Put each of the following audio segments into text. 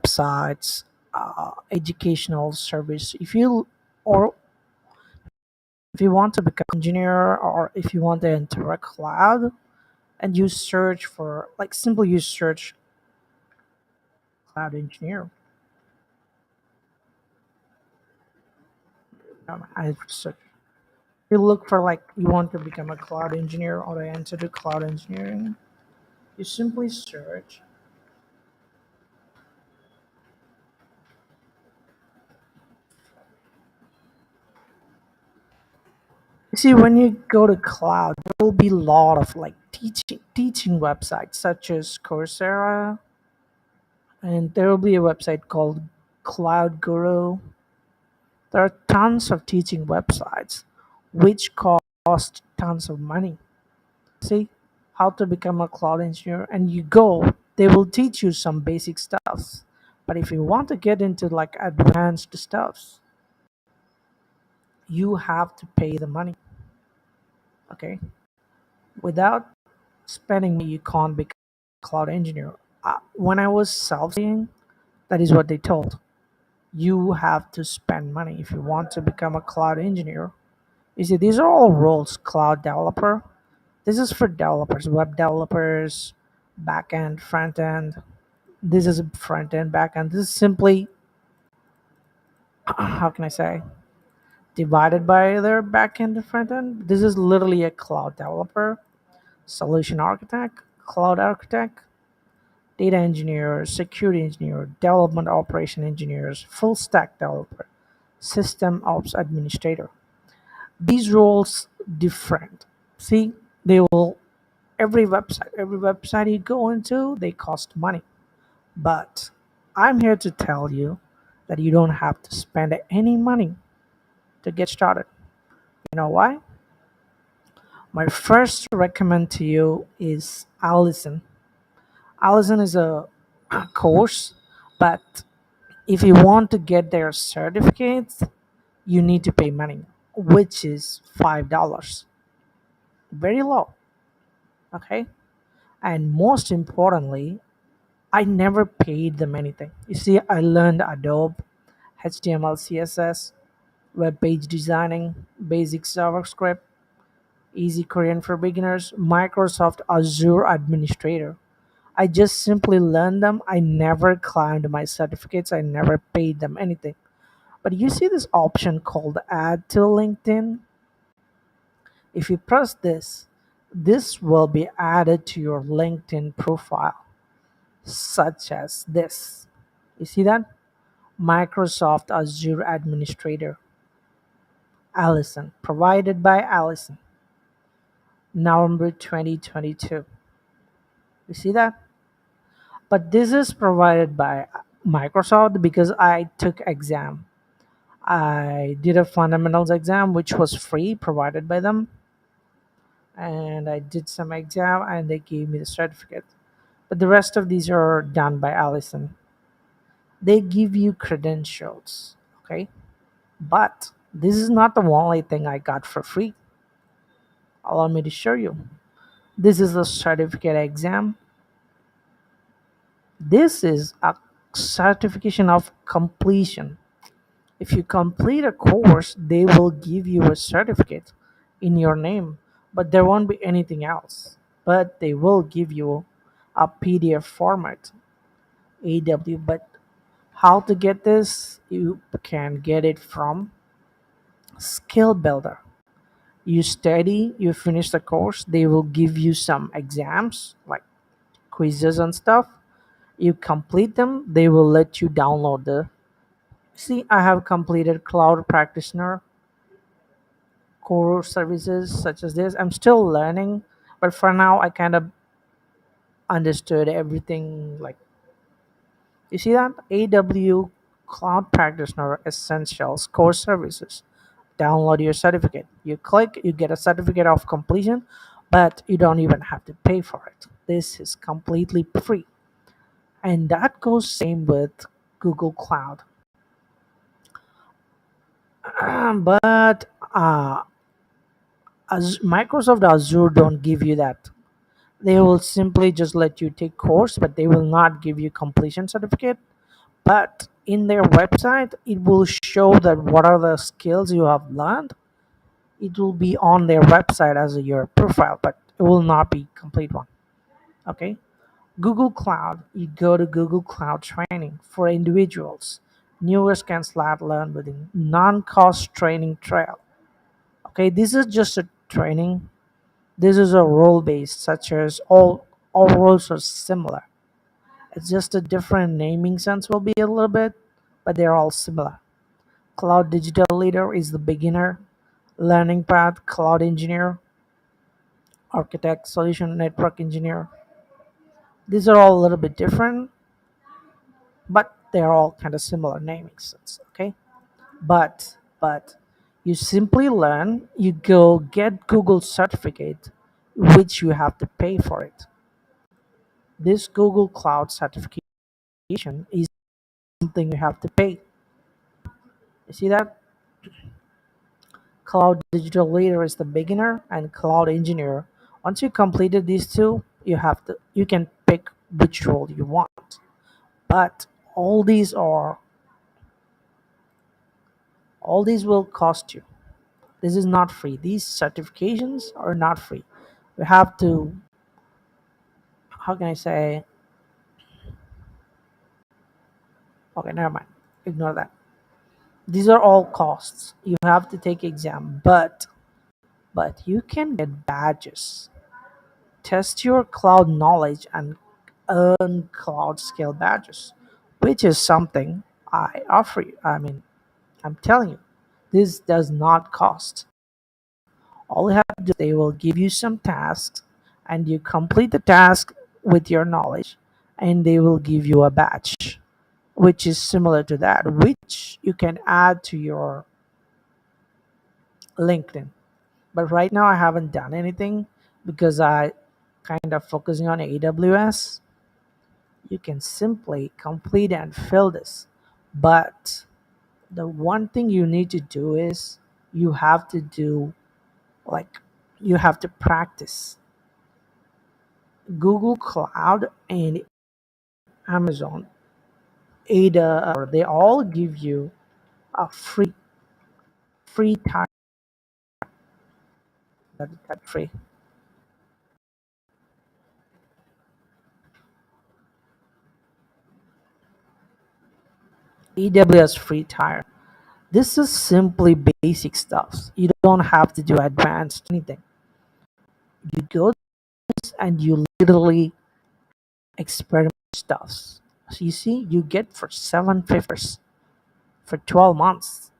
websites, educational service. If you want to become an engineer, or if you want to enter a cloud, and you search for, like, simply you search cloud engineer. I search. You look for, like, you want to become a cloud engineer or to enter the cloud engineering. You simply search. You see, when you go to cloud, there will be a lot of, like, teaching websites such as Coursera, and there will be a website called Cloud Guru. There are tons of teaching websites which cost tons of money. See how to become a cloud engineer, and you go, they will teach you some basic stuff. But if you want to get into, like, advanced stuffs, you have to pay the money. Okay, without spending money, you can't become a cloud engineer. When I was self-studying, that is what they told. You have to spend money if you want to become a cloud engineer. You see, these are all roles. Cloud developer, this is for developers, web developers, back end, front end. This is front end, back end. This is simply, how can I say, divided by their back end and front end. This is literally a cloud developer, solution architect, cloud architect, data engineer, security engineer, development operation engineers, full stack developer, system ops administrator. These roles different. See, they will, every website you go into, they cost money. But I'm here to tell you that you don't have to spend any money to get started. You know why? My first recommend to you is Allison. Allison is a course, but if you want to get their certificates, you need to pay money, which is $5. Very low. Okay. And most importantly, I never paid them anything. You see, I learned Adobe, HTML, CSS, web page designing, basic JavaScript, easy Korean for beginners, Microsoft Azure Administrator. I just simply learned them. I never climbed my certificates. I never paid them anything. But you see this option called Add to LinkedIn? If you press this, this will be added to your LinkedIn profile, such as this. You see that? Microsoft Azure Administrator, Allison, provided by Allison, November 2022. You see that? But this is provided by Microsoft because I took exam. I did a fundamentals exam which was free, provided by them, and I did some exam and they gave me the certificate. But the rest of these are done by Allison. They give you credentials, okay? But this is not the only thing I got for free. Allow me to show you. This is the certificate exam. This is a certification of completion. If you complete a course, they will give you a certificate in your name, but there won't be anything else. But they will give you a PDF format, AW. But how to get this? You can get it from Skill Builder. You study, you finish the course, they will give you some exams like quizzes and stuff. You complete them, they will let you download the. See, I have completed Cloud Practitioner core services such as this. I'm still learning, but for now I kind of understood everything. Like, you see that? AW Cloud Practitioner Essentials core services. Download your certificate. You click, you get a certificate of completion, but you don't even have to pay for it. This is completely free. And that goes same with Google Cloud. But as Microsoft Azure don't give you that. They will simply just let you take course, but they will not give you completion certificate. But in their website, it will show that what are the skills you have learned. It will be on their website as your profile, but it will not be complete one. Okay. Google Cloud, you go to Google Cloud training for individuals. Newers can start learn within non-cost training trail. Okay, this is just a training. This is a role based, such as all roles are similar. It's just a different naming sense will be a little bit, but they're all similar. Cloud Digital Leader is the beginner. Learning Path, Cloud Engineer, Architect, Solution Network Engineer. These are all a little bit different, but they're all kind of similar naming sense. Okay, but you simply learn. You go get Google certificate, which you have to pay for it. This Google Cloud certification is something you have to pay. You see that? Cloud Digital Leader is the beginner and Cloud Engineer. Once you completed these two, you can pick which role you want. But all these are all these will cost you. This is not free. These certifications are not free. You have to, how can I say, okay, never mind. Ignore that. These are all costs. You have to take exam, but you can get badges. Test your cloud knowledge and earn cloud skill badges, which is something I offer you. I mean, I'm telling you, this does not cost. All you have to do, they will give you some tasks, and you complete the task with your knowledge, and they will give you a badge, which is similar to that, which you can add to your LinkedIn. But right now, I haven't done anything because I kind of focusing on AWS. You can simply complete and fill this, but the one thing you need to do is you have to do like you have to practice. Google Cloud and Amazon, Ada, they all give you a free time. That free. AWS free tire. This is simply basic stuff. You don't have to do advanced anything. You go and you literally experiment stuffs. So you see, you get for 750 for 12 months.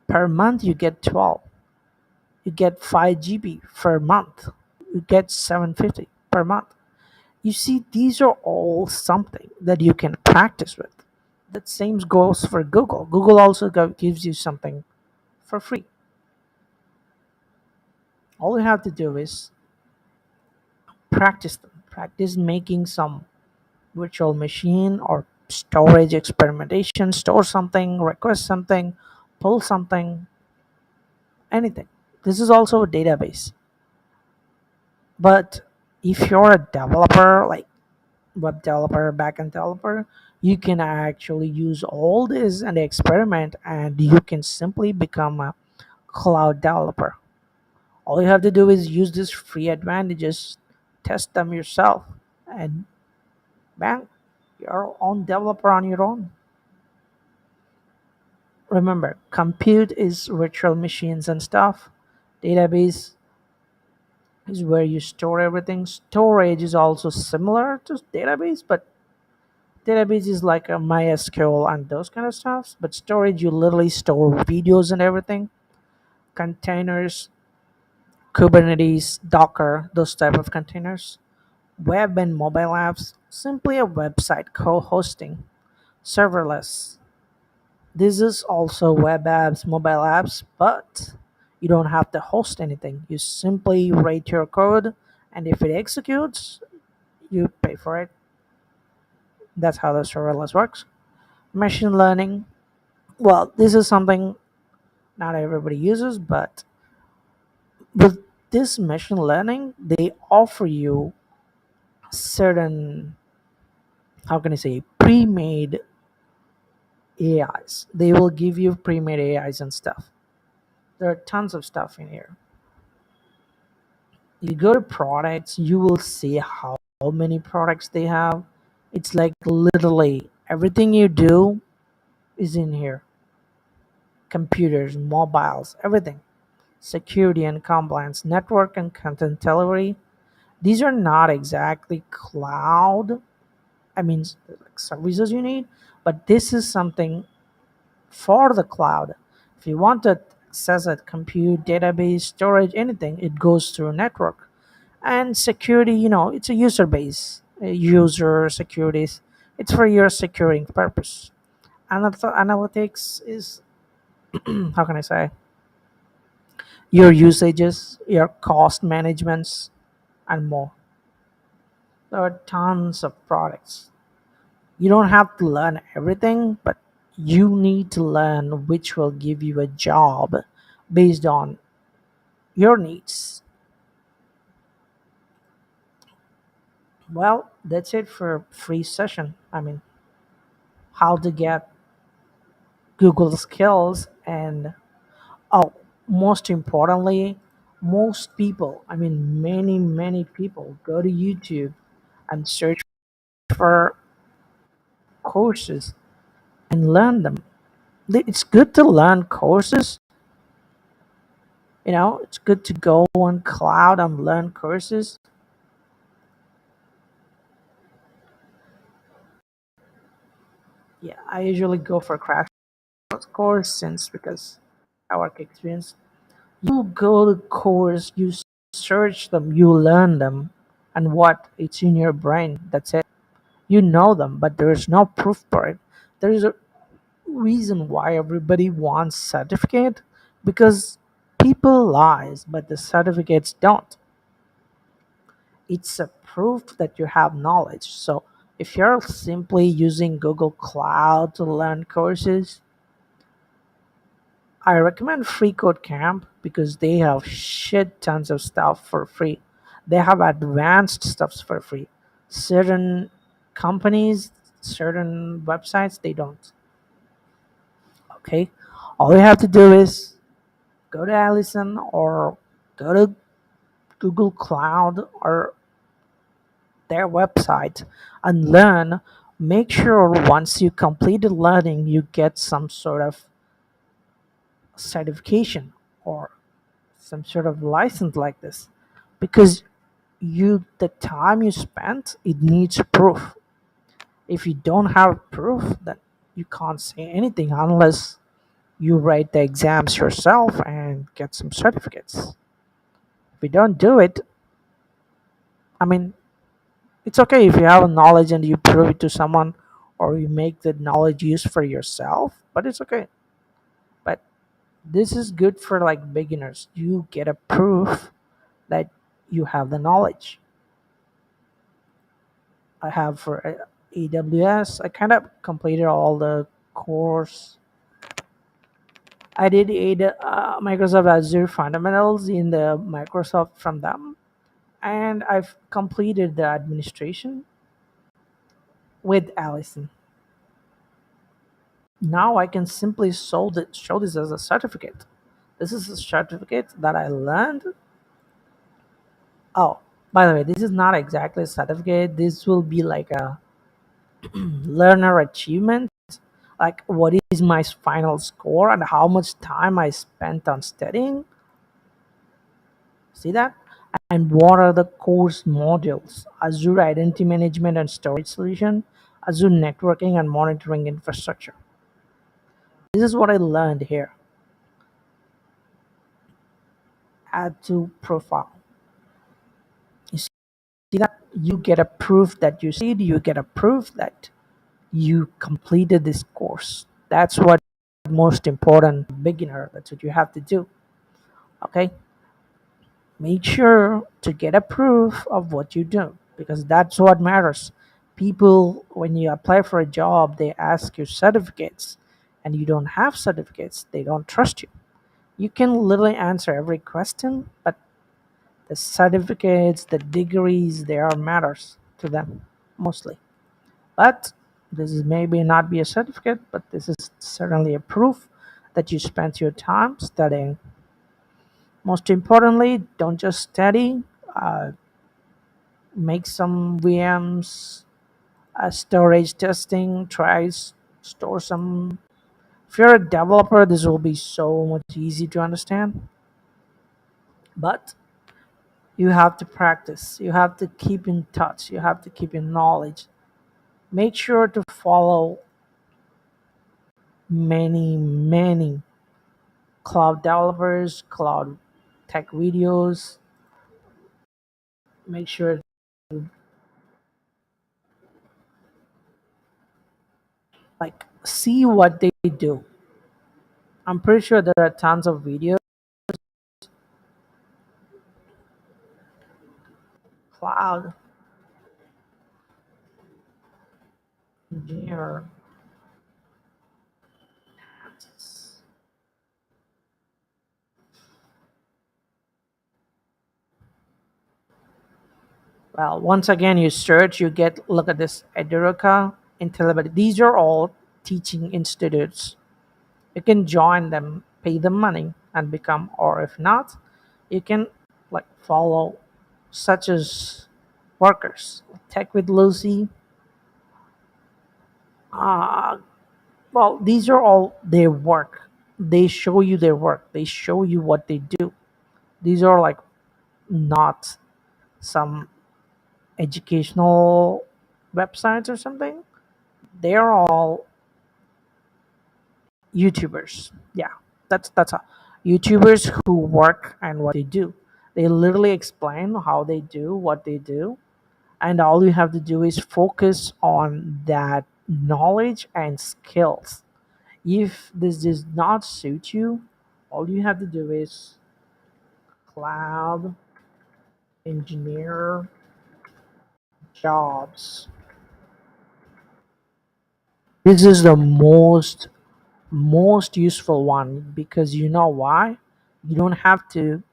Per month, you get 12. You get 5 GB per month. You get 750 per month. You see, these are all something that you can practice with. That same goes for Google. Google also gives you something for free. All you have to do is practice them. Practice making some virtual machine or storage experimentation, store something, request something, pull something, anything. This is also a database. But if you're a developer, like web developer, backend developer, you can actually use all this and experiment, and you can simply become a cloud developer. All you have to do is use these free advantages, test them yourself, and bang, you're own developer on your own. Remember, compute is virtual machines and stuff. Database is where you store everything. Storage is also similar to database, but database is like a MySQL and those kind of stuff. But storage, you literally store videos and everything. Containers, Kubernetes, Docker, those type of containers. Web and mobile apps, simply a website co-hosting, serverless. This is also web apps, mobile apps, but you don't have to host anything. You simply write your code, and if it executes, you pay for it. That's how the serverless works. Machine learning. Well, this is something not everybody uses, but with this machine learning, they offer you certain, how can I say, pre-made AIs. They will give you pre-made AIs and stuff. There are tons of stuff in here. You go to products, you will see how many products they have. It's like literally everything you do is in here. Computers, mobiles, everything. Security and compliance, network and content delivery. These are not exactly cloud, I mean, like services you need, but this is something for the cloud. If you want to access a compute, database, storage, anything, it goes through network. And security, it's a user base, user securities. It's for your securing purpose. Analytics is, how can I say, your usages, your cost managements, and more. There are tons of products. You don't have to learn everything, but you need to learn which will give you a job based on your needs. Well, that's it for free session. I mean, how to get Google skills, and oh, most importantly, most people, I mean many people go to YouTube and search for courses and learn them. It's good to learn courses. It's good to go on cloud and learn courses. Yeah, I usually go for crash course since because I work experience. You go to course, you search them, you learn them, and what it's in your brain. That's it. You know them, but there's no proof for it. There's a reason why everybody wants certificate, because people lies, but the certificates don't. It's a proof that you have knowledge. So if you're simply using Google Cloud to learn courses, I recommend Free Code Camp because they have shit tons of stuff for free. They have advanced stuffs for free. Certain companies, certain websites, they don't. Okay, all you have to do is go to Allison or go to Google Cloud or their website and learn. Make sure once you complete the learning, you get some sort of certification or some sort of license like this, because the time you spent, it needs proof. If you don't have proof, then you can't say anything unless you write the exams yourself and get some certificates. If you don't do it, I mean, it's okay if you have a knowledge and you prove it to someone, or you make the knowledge use for yourself, but it's okay. But this is good for like beginners. You get a proof that you have the knowledge. I have for AWS. I kind of completed all the course. I did Microsoft Azure fundamentals in the Microsoft from them, and I've completed the administration with Allison. Now I can simply show this as a certificate. This is a certificate that I learned. Oh, by the way, this is not exactly a certificate. This will be like a learner achievement, like what is my final score and how much time I spent on studying. See that? And what are the course modules? Azure Identity Management and Storage Solution, Azure Networking and Monitoring Infrastructure. This is what I learned here. Add to profile. You see that? You get a proof that you see, you get a proof that you completed this course. That's what most important beginner. That's what you have to do. Okay? Make sure to get a proof of what you do, because that's what matters. People, when you apply for a job, they ask you certificates, and you don't have certificates, they don't trust you. You can literally answer every question, but the certificates, the degrees, they are matters to them mostly. But This is maybe not be a certificate, but this is certainly a proof that you spent your time studying. Most importantly, don't just study. Uh, make some VMs, storage testing, store some. If you're a developer, this will be so much easy to understand. But you have to practice. You have to keep in touch. You have to keep in knowledge. Make sure to follow many cloud developers, cloud tech videos. Make sure to see what they do. I'm pretty sure there are tons of videos. Cloud engineer. Well, once again, you search, you get look at this Eduroca, Intellibet. These are all teaching institutes. You can join them, pay them money, and become, or if not, you can follow such as workers. Tech with Lucy. Uh, well, these are all their work. They show you their work. They show you what they do. These are not some educational websites or something. They're all YouTubers. Yeah, that's a YouTubers who work and what they do. They literally explain how they do what they do, and all you have to do is focus on that knowledge and skills. If this does not suit you, all you have to do is cloud engineer jobs. This is the most useful one because you know why? You don't have to.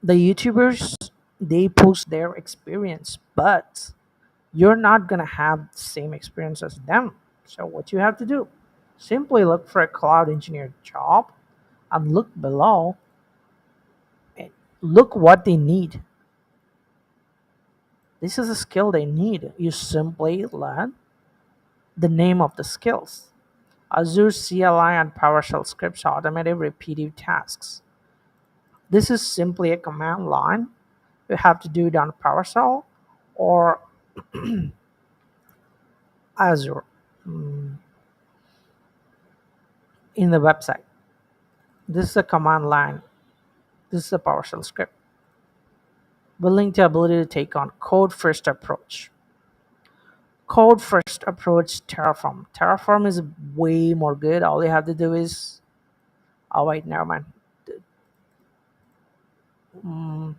The YouTubers, they post their experience, but you're not gonna have the same experience as them. So what you have to do, simply look for a cloud engineer job and look below and look what they need. This is a skill they need. You simply learn the name of the skills. Azure CLI and PowerShell scripts automated repetitive tasks. This is simply a command line. You have to do it on PowerShell or Azure in the website. This is a command line. This is a PowerShell script. Building the ability to take on code first approach. Code first approach Terraform. Terraform is way more good. All you have to do is, oh wait, never mind. Mm,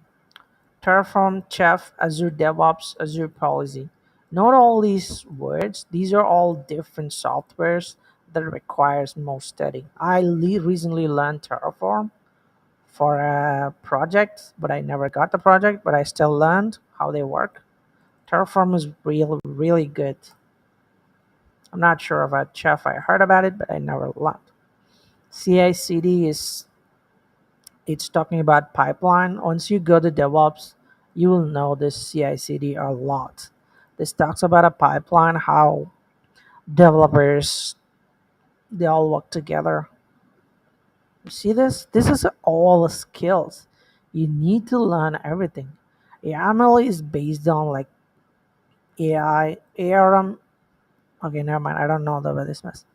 Terraform, Chef, Azure DevOps, Azure Policy. Note all these words. These are all different softwares that requires more studying. I recently learned Terraform for a project, but I never got the project, but I still learned how they work. Terraform is really good. I'm not sure about Chef. I heard about it, but I never learned. CI/CD is it's talking about pipeline. Once you go to DevOps, you will know this CI/CD a lot. This talks about a pipeline, how developers they all work together. You see this? This is all skills. You need to learn everything. YAML is based on AI, ARM. Okay, never mind. I don't know about this mess.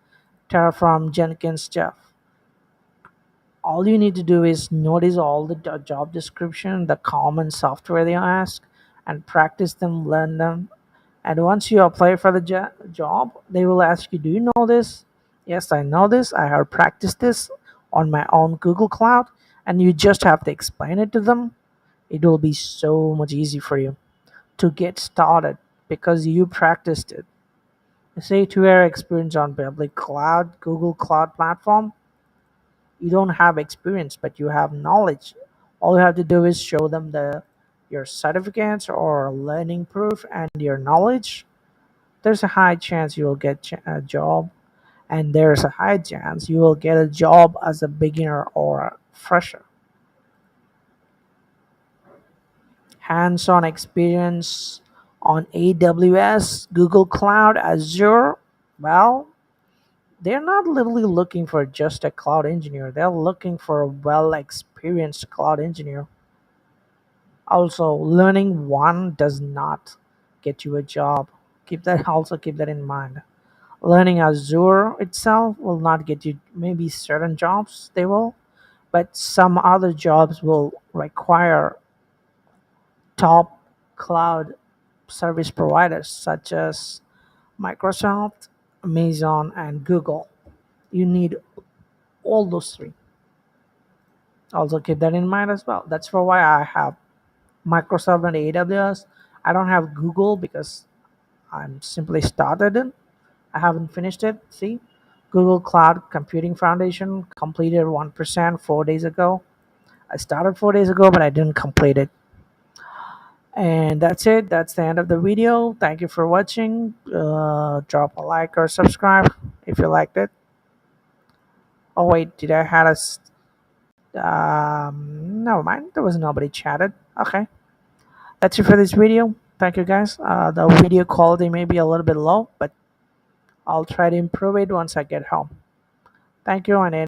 Terraform, Jenkins, Jeff. All you need to do is notice all the job description, the common software they ask, and practice them, learn them. And once you apply for the job, they will ask you, "Do you know this?" Yes, I know this. I have practiced this on my own Google Cloud, and you just have to explain it to them. It will be so much easy for you to get started because you practiced it. Say to your experience on public cloud, Google Cloud platform, you don't have experience, but you have knowledge. All you have to do is show them the your certificates or learning proof and your knowledge. there's a high chance you will get a job, and there's a high chance you will get a job as a beginner or a fresher. Hands-on experience on AWS, Google Cloud, Azure. Well, they're not literally looking for just a cloud engineer. They're looking for a well-experienced cloud engineer. Also, learning one does not get you a job. Keep that in mind. Learning Azure itself will not get you maybe certain jobs they will, but some other jobs will require top cloud service providers such as Microsoft, Amazon, and Google. You need all those three. Also keep that in mind as well. That's for why I have Microsoft and AWS. I don't have Google because I'm simply started it. I haven't finished it. See, Google Cloud Computing Foundation completed 1% 4 days ago. I started 4 days ago, but I didn't complete it. And that's it. That's the end of the video. Thank you for watching. Drop a like or subscribe if you liked it. Oh wait, did I had never mind. There was nobody chatted. Okay, that's it for this video. Thank you guys. The video quality may be a little bit low, but I'll try to improve it once I get home. Thank you, and